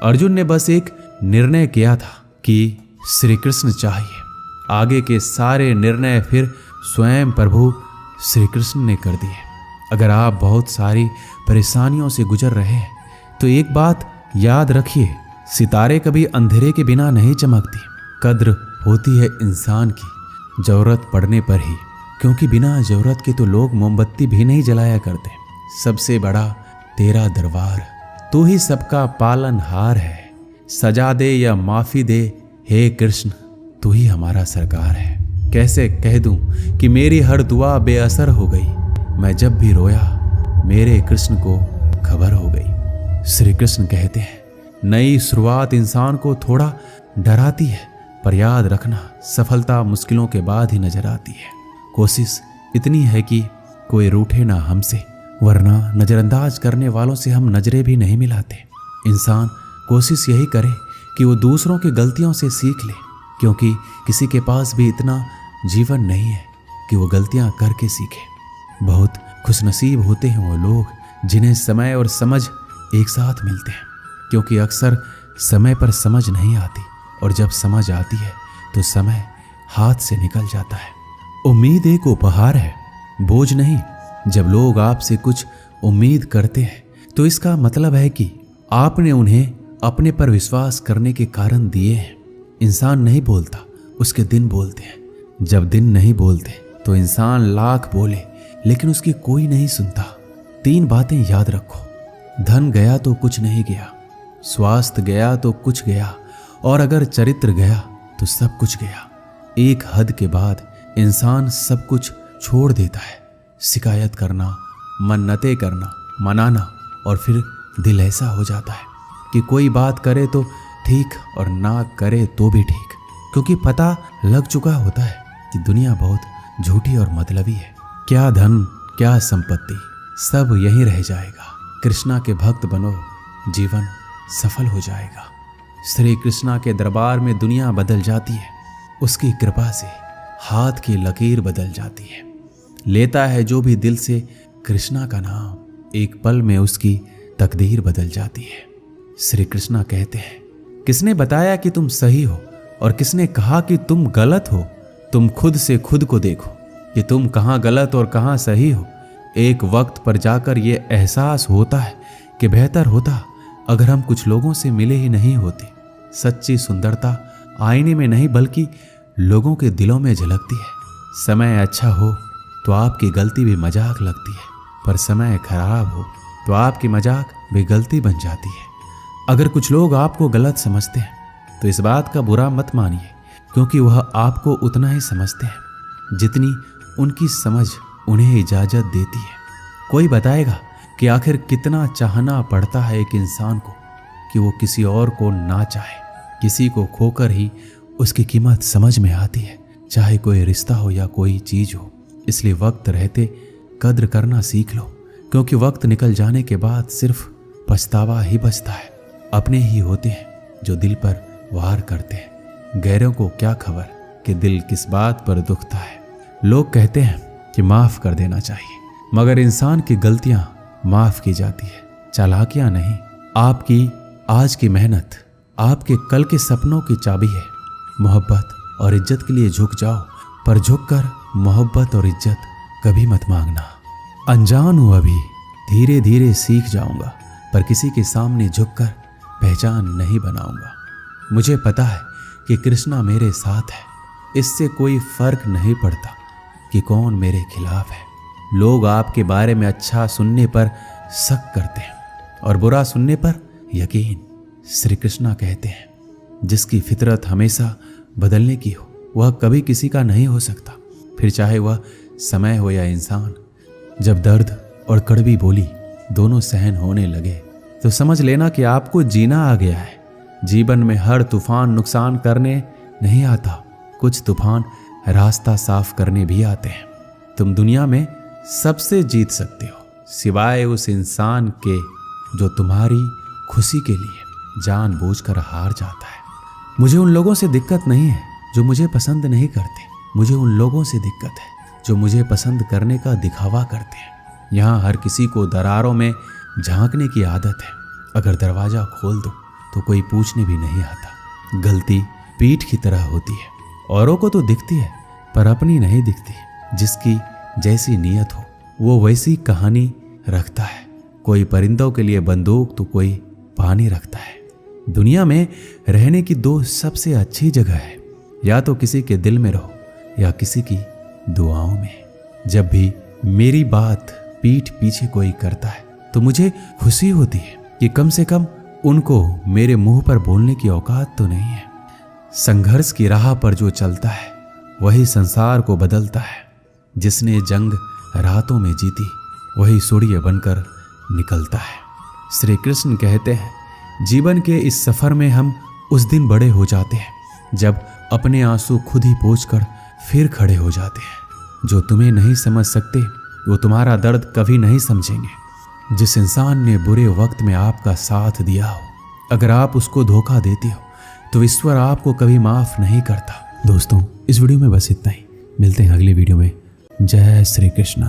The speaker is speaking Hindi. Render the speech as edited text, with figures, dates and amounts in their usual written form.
अर्जुन ने बस एक निर्णय किया था कि श्री कृष्ण चाहिए। आगे के सारे निर्णय फिर स्वयं प्रभु श्री कृष्ण ने कर दिए। अगर आप बहुत सारी परेशानियों से गुजर रहे हैं तो एक बात याद रखिए, सितारे कभी अंधेरे के बिना नहीं चमकती। कद्र होती है इंसान की जरूरत पड़ने पर ही, क्योंकि बिना जरूरत के तो लोग मोमबत्ती भी नहीं जलाया करते। सबसे बड़ा तेरा दरबार, तू ही सबका पालनहार है। सजा दे या माफी दे, हे कृष्ण तू ही हमारा सरकार है। कैसे कह दूं कि मेरी हर दुआ बेअसर हो गई। मैं जब भी रोया मेरे कृष्ण को खबर हो गई। श्री कृष्ण कहते हैं, नई शुरुआत इंसान को थोड़ा डराती है, पर याद रखना सफलता मुश्किलों के बाद ही नजर आती है। कोशिश इतनी है कि कोई रूठे ना हमसे, वरना नजरअंदाज करने वालों से हम नजरें भी नहीं मिलाते। इंसान कोशिश यही करे कि वो दूसरों की गलतियों से सीख ले, क्योंकि किसी के पास भी इतना जीवन नहीं है कि वो गलतियां करके सीखे। बहुत खुशनसीब होते हैं वो लोग जिन्हें समय और समझ एक साथ मिलते हैं, क्योंकि अक्सर समय पर समझ नहीं आती, और जब समझ आती है तो समय हाथ से निकल जाता है। उम्मीद एक उपहार है, बोझ नहीं। जब लोग आपसे कुछ उम्मीद करते हैं तो इसका मतलब है कि आपने उन्हें अपने पर विश्वास करने के कारण दिए हैं। इंसान नहीं बोलता, उसके दिन बोलते हैं। जब दिन नहीं बोलते तो इंसान लाख बोले लेकिन उसकी कोई नहीं सुनता। 3 बातें याद रखो, धन गया तो कुछ नहीं गया, स्वास्थ्य गया तो कुछ गया, और अगर चरित्र गया तो सब कुछ गया। एक हद के बाद इंसान सब कुछ छोड़ देता है। शिकायत करना, मन्नतें करना, मनाना, और फिर दिल ऐसा हो जाता है कि कोई बात करे तो ठीक और ना करे तो भी ठीक, क्योंकि पता लग चुका होता है कि दुनिया बहुत झूठी और मतलबी है। क्या धन, क्या संपत्ति, सब यहीं रह जाएगा। कृष्णा के भक्त बनो, जीवन सफल हो जाएगा। श्री कृष्णा के दरबार में दुनिया बदल जाती है, उसकी कृपा से हाथ की लकीर बदल जाती है। लेता है जो भी दिल से कृष्णा का नाम, एक पल में उसकी तकदीर बदल जाती है। श्री कृष्णा कहते हैं, किसने बताया कि तुम सही हो और किसने कहा कि तुम गलत हो? तुम खुद से खुद को देखो कि तुम कहाँ गलत और कहाँ सही हो। एक वक्त पर जाकर ये एहसास होता है कि बेहतर होता अगर हम कुछ लोगों से मिले ही नहीं होते। सच्ची सुंदरता आईने में नहीं बल्कि लोगों के दिलों में झलकती है। समय अच्छा हो तो आपकी गलती भी मजाक लगती है, पर समय खराब हो तो आपकी मजाक भी गलती बन जाती है। अगर कुछ लोग आपको गलत समझते हैं तो इस बात का बुरा मत मानिए, क्योंकि वह आपको उतना ही समझते हैं जितनी उनकी समझ उन्हें इजाजत देती है। कोई बताएगा कि आखिर कितना चाहना पड़ता है एक इंसान को कि वो किसी और को ना चाहे। किसी को खोकर ही उसकी कीमत समझ में आती है, चाहे कोई रिश्ता हो या कोई चीज हो। इसलिए वक्त रहते कद्र करना सीख लो, क्योंकि वक्त निकल जाने के बाद सिर्फ पछतावा ही बचता है। अपने ही होते हैं जो दिल पर वार करते हैं, गैरों को क्या खबर कि दिल किस बात पर दुखता है। लोग कहते हैं कि माफ कर देना चाहिए, मगर इंसान की गलतियां माफ की जाती है, चालाकियां नहीं। आपकी आज की मेहनत आपके कल के सपनों की चाबी है। मोहब्बत और इज्जत के लिए झुक जाओ, पर झुककर मोहब्बत और इज्जत कभी मत मांगना। अनजान हूं अभी, धीरे धीरे सीख जाऊंगा, पर किसी के सामने झुककर पहचान नहीं बनाऊंगा। मुझे पता है कि कृष्णा मेरे साथ है, इससे कोई फर्क नहीं पड़ता कि कौन मेरे खिलाफ है। लोग आपके बारे में अच्छा सुनने पर शक करते हैं और बुरा सुनने पर यकीन। श्री कृष्णा कहते हैं, जिसकी फितरत हमेशा बदलने की हो वह कभी किसी का नहीं हो सकता, फिर चाहे वह समय हो या इंसान। जब दर्द और कड़वी बोली दोनों सहन होने लगे तो समझ लेना कि आपको जीना आ गया है। जीवन में हर तूफान नुकसान करने नहीं आता, कुछ तूफान रास्ता साफ करने भी आते हैं। तुम दुनिया में सबसे जीत सकते हो, सिवाय उस इंसान के जो तुम्हारी खुशी के लिए जानबूझकर हार जाता है। मुझे उन लोगों से दिक्कत नहीं है जो मुझे पसंद नहीं करते, मुझे उन लोगों से दिक्कत है जो मुझे पसंद करने का दिखावा करते हैं। यहाँ हर किसी को दरारों में झांकने की आदत है। अगर दरवाजा खोल दो तो कोई पूछने भी नहीं आता। गलती पीठ की तरह होती है, औरों को तो दिखती है पर अपनी नहीं दिखती। जिसकी जैसी नीयत हो वो वैसी कहानी रखता है। कोई परिंदों के लिए बंदूक तो कोई पानी रखता है। दुनिया में रहने की दो सबसे अच्छी जगह है, या तो किसी के दिल में रहो या किसी की दुआओं में। जब भी मेरी बात पीठ पीछे कोई करता है तो मुझे खुशी होती है कि कम से कम उनको मेरे मुंह पर बोलने की औकात तो नहीं है। संघर्ष की राह पर जो चलता है वही संसार को बदलता है। जिसने जंग रातों में जीती वही सूर्य बनकर निकलता है। श्री कृष्ण कहते हैं, जीवन के इस सफर में हम उस दिन बड़े हो जाते हैं जब अपने आंसू खुद ही पोंछकर फिर खड़े हो जाते हैं। जो तुम्हें नहीं समझ सकते वो तुम्हारा दर्द कभी नहीं समझेंगे। जिस इंसान ने बुरे वक्त में आपका साथ दिया हो, अगर आप उसको धोखा देते हो तो ईश्वर आपको कभी माफ नहीं करता। दोस्तों, इस वीडियो में बस इतना ही। मिलते हैं अगले वीडियो में। जय श्री कृष्ण।